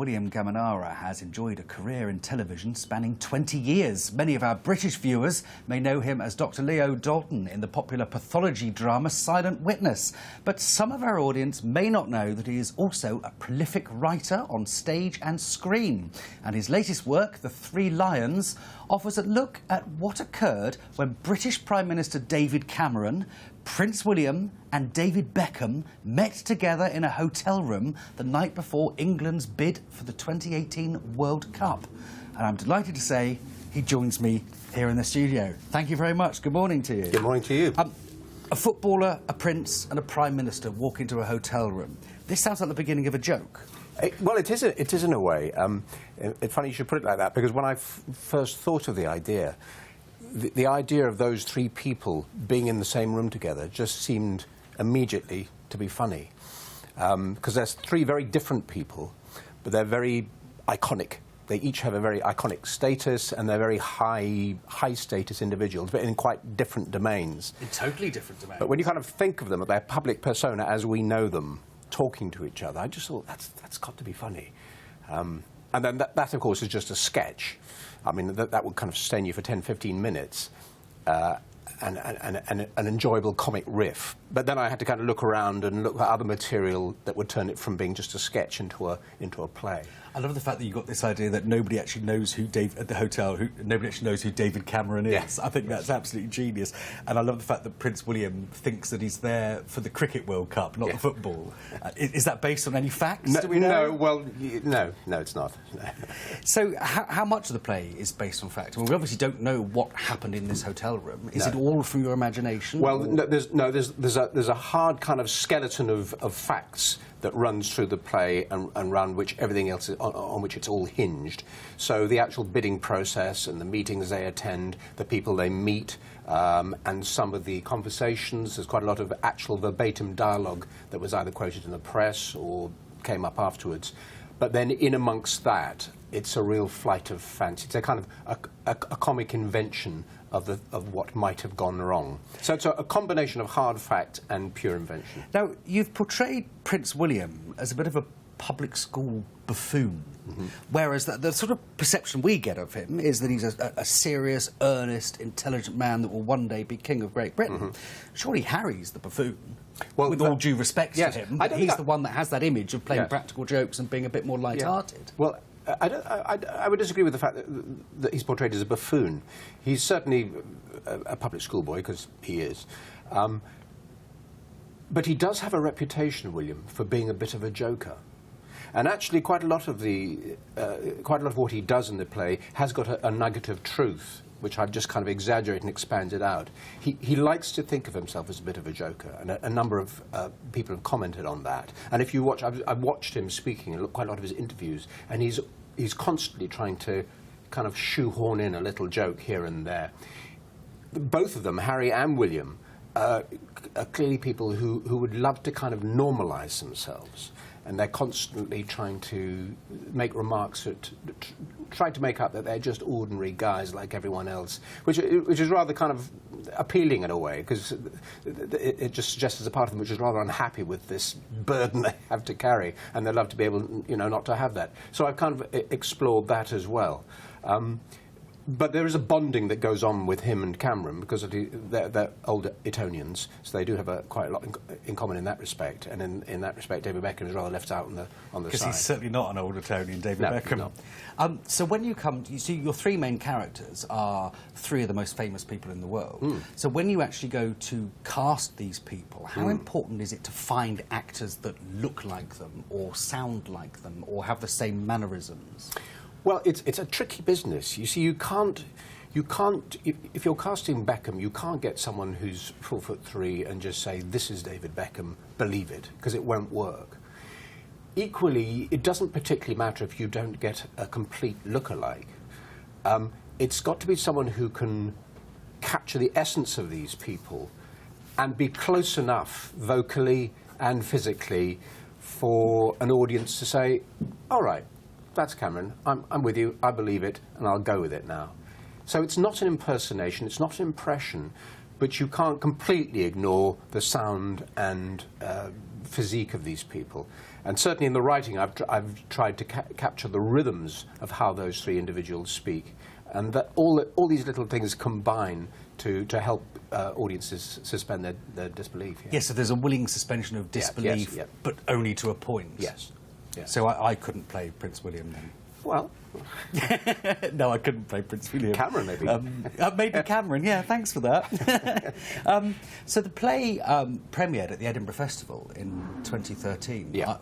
William Gaminara has enjoyed a career in television spanning 20 years. Many of our British viewers may know him as Dr. Leo Dalton in the popular pathology drama Silent Witness. But some of our audience may not know that he is also a prolific writer on stage and screen. And his latest work, The Three Lions, offers a look at what occurred when British Prime Minister David Cameron, Prince William and David Beckham met together in a hotel room the night before England's bid for the 2018 World Cup. And I'm delighted to say he joins me here in the studio. Thank you very much. Good morning to you. Good morning to you. A footballer, a prince and a prime minister walk into a hotel room. This sounds like the beginning of a joke. Well, it is in a way. It's funny you should put it like that, because when I first thought of the idea of those three people being in the same room together just seemed immediately to be funny. Because there's three very different people, but they're very iconic. They each have a very iconic status, and they're very high-status individuals, but in quite different domains. In totally different domains. But when you kind of think of them, at their public persona as we know them, talking to each other, I just thought, that's got to be funny. And then that, of course, is just a sketch. I mean, that would kind of sustain you for 10, 15 minutes, and an enjoyable comic riff. But then I had to kind of look around and look at other material that would turn it from being just a sketch into a play. I love the fact that you got this idea that nobody actually knows who at the hotel, nobody actually knows who David Cameron is. Yes. I think that's absolutely genius. And I love the fact that Prince William thinks that he's there for the Cricket World Cup, not the football. Is that based on any facts? No, do we know? no, it's not. No. So how much of the play is based on fact? Well, we obviously don't know what happened in this hotel room. Is it all from your imagination? Well, there's a hard kind of skeleton of facts that runs through the play and around which everything else is, on which it's all hinged. So the actual bidding process and the meetings they attend, the people they meet, and some of the conversations. There's quite a lot of actual verbatim dialogue that was either quoted in the press or came up afterwards. But then in amongst that, it's a real flight of fancy. It's a kind of a comic invention of what might have gone wrong. So it's a combination of hard fact and pure invention. Now, you've portrayed Prince William as a bit of a public school buffoon, whereas the sort of perception we get of him is that he's a serious, earnest, intelligent man that will one day be King of Great Britain. Surely Harry's the buffoon. Well, with all due respect to him, but he's the one that has that image of playing practical jokes and being a bit more light-hearted. Well, I would disagree with the fact that he's portrayed as a buffoon. He's certainly a public schoolboy, because he is. But he does have a reputation, William, for being a bit of a joker. And actually, quite a lot of what he does in the play has got a nugget of truth, which I've just kind of exaggerated and expanded out. He likes to think of himself as a bit of a joker, and a number of people have commented on that. And if you watch, I've watched him speaking and quite a lot of his interviews, and he's constantly trying to kind of shoehorn in a little joke here and there. Both of them, Harry and William, are clearly people who would love to kind of normalise themselves. And they're constantly trying to make remarks that try to make up that they're just ordinary guys like everyone else, which is rather kind of appealing in a way, because it just suggests there's a part of them which is rather unhappy with this burden they have to carry, and they'd love to be able, not to have that. So I've kind of explored that as well. But there is a bonding that goes on with him and Cameron, because they're old Etonians, so they do have quite a lot in common in that respect. And in that respect, David Beckham is rather left out on the side. Because he's certainly not an old Etonian, David Beckham. No. So when you see your three main characters are three of the most famous people in the world. So when you actually go to cast these people, how important is it to find actors that look like them, or sound like them, or have the same mannerisms? Well, it's a tricky business. You see, you can't. If you're casting Beckham, you can't get someone who's 4'3" and just say, "This is David Beckham, believe it," because it won't work. Equally, it doesn't particularly matter if you don't get a complete lookalike. It's got to be someone who can capture the essence of these people and be close enough, vocally and physically, for an audience to say, "All right, that's Cameron, I'm with you, I believe it, and I'll go with it now." So it's not an impersonation, it's not an impression, but you can't completely ignore the sound and physique of these people. And certainly in the writing, I've tried to capture the rhythms of how those three individuals speak. And that all these little things combine to help audiences suspend their disbelief. Yeah. Yes, so there's a willing suspension of disbelief, but only to a point. Yes. So I couldn't play Prince William then? Well... No, I couldn't play Prince William. Cameron, maybe. Maybe Cameron, yeah, thanks for that. So the play premiered at the Edinburgh Festival in 2013. Yeah.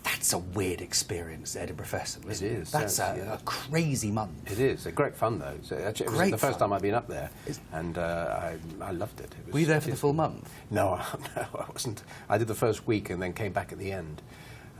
That's a weird experience, the Edinburgh Festival, isn't it? It is. That's a crazy month. It is. A great fun, though. It was the first time I've been up there, and I loved it. Were you there for the full month? No, I wasn't. I did the first week and then came back at the end.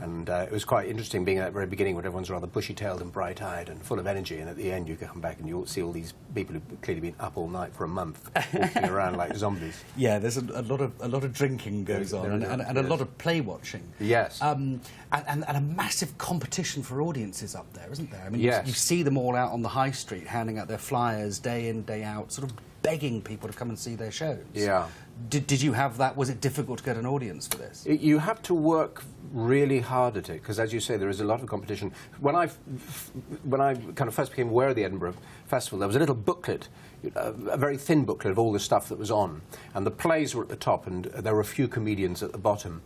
And it was quite interesting being at the very beginning when everyone's rather bushy-tailed and bright-eyed and full of energy, and at the end you come back and you see all these people who've clearly been up all night for a month, walking around like zombies. Yeah, there's a lot of drinking goes on, and a lot of play watching. Yes. And a massive competition for audiences up there, isn't there? I mean, yes. You see them all out on the high street, handing out their flyers day in, day out, sort of begging people to come and see their shows. Yeah. Did you have that? Was it difficult to get an audience for this? You have to work really hard at it, because as you say, there is a lot of competition. When I kind of first became aware of the Edinburgh Festival, there was a little booklet, a very thin booklet of all the stuff that was on, and the plays were at the top, and there were a few comedians at the bottom.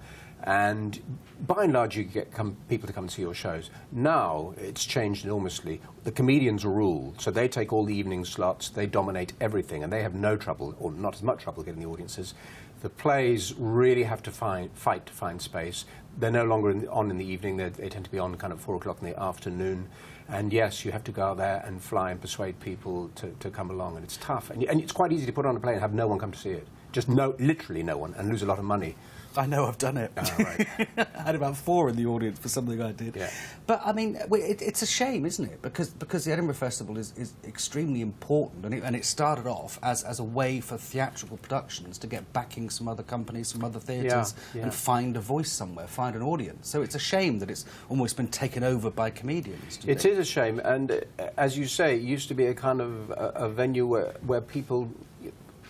And by and large, you get people to come and see your shows. Now, it's changed enormously. The comedians rule, so they take all the evening slots, they dominate everything, and they have no trouble, or not as much trouble, getting the audiences. The plays really have to fight to find space. They're no longer on in the evening, they tend to be on kind of 4 o'clock in the afternoon. And yes, you have to go out there and fly and persuade people to come along, and it's tough. And it's quite easy to put on a play and have no one come to see it. Just literally no one, and lose a lot of money. I know, I've done it. Oh, right. I had about 4 in the audience for something I did. Yeah. But, I mean, it's a shame, isn't it? Because the Edinburgh Festival is extremely important, and it started off as a way for theatrical productions to get backing some other companies, some other theatres, and find a voice somewhere, find an audience. So it's a shame that it's almost been taken over by comedians. It is a shame, and as you say, it used to be a kind of a venue where people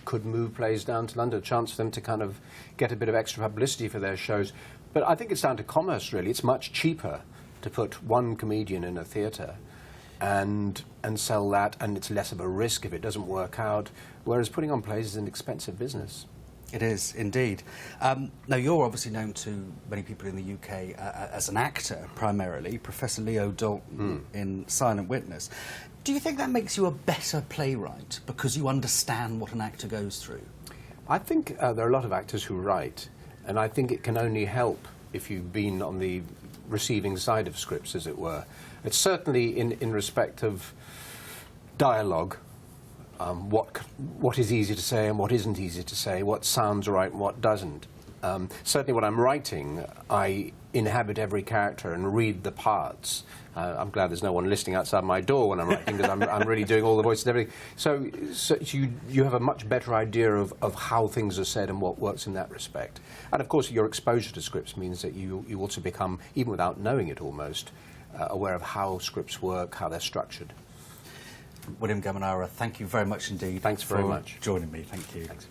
could move plays down to London, a chance for them to kind of get a bit of extra publicity for their shows. But I think it's down to commerce, really. It's much cheaper to put one comedian in a theatre and sell that, and it's less of a risk if it doesn't work out, whereas putting on plays is an expensive business. It is, indeed. Now, you're obviously known to many people in the UK as an actor, primarily, Professor Leo Dalton in Silent Witness. Do you think that makes you a better playwright because you understand what an actor goes through? I think there are a lot of actors who write, and I think it can only help if you've been on the receiving side of scripts, as it were. It's certainly in respect of dialogue, what is easy to say and what isn't easy to say, what sounds right and what doesn't. Certainly when I'm writing, I inhabit every character and read the parts. I'm glad there's no one listening outside my door when I'm writing, because I'm really doing all the voices and everything. So you have a much better idea of how things are said and what works in that respect. And of course your exposure to scripts means that you also become, even without knowing it almost, aware of how scripts work, how they're structured. William Gaminara, thank you very much indeed. Thanks very much. Joining me. Thank you. Thanks.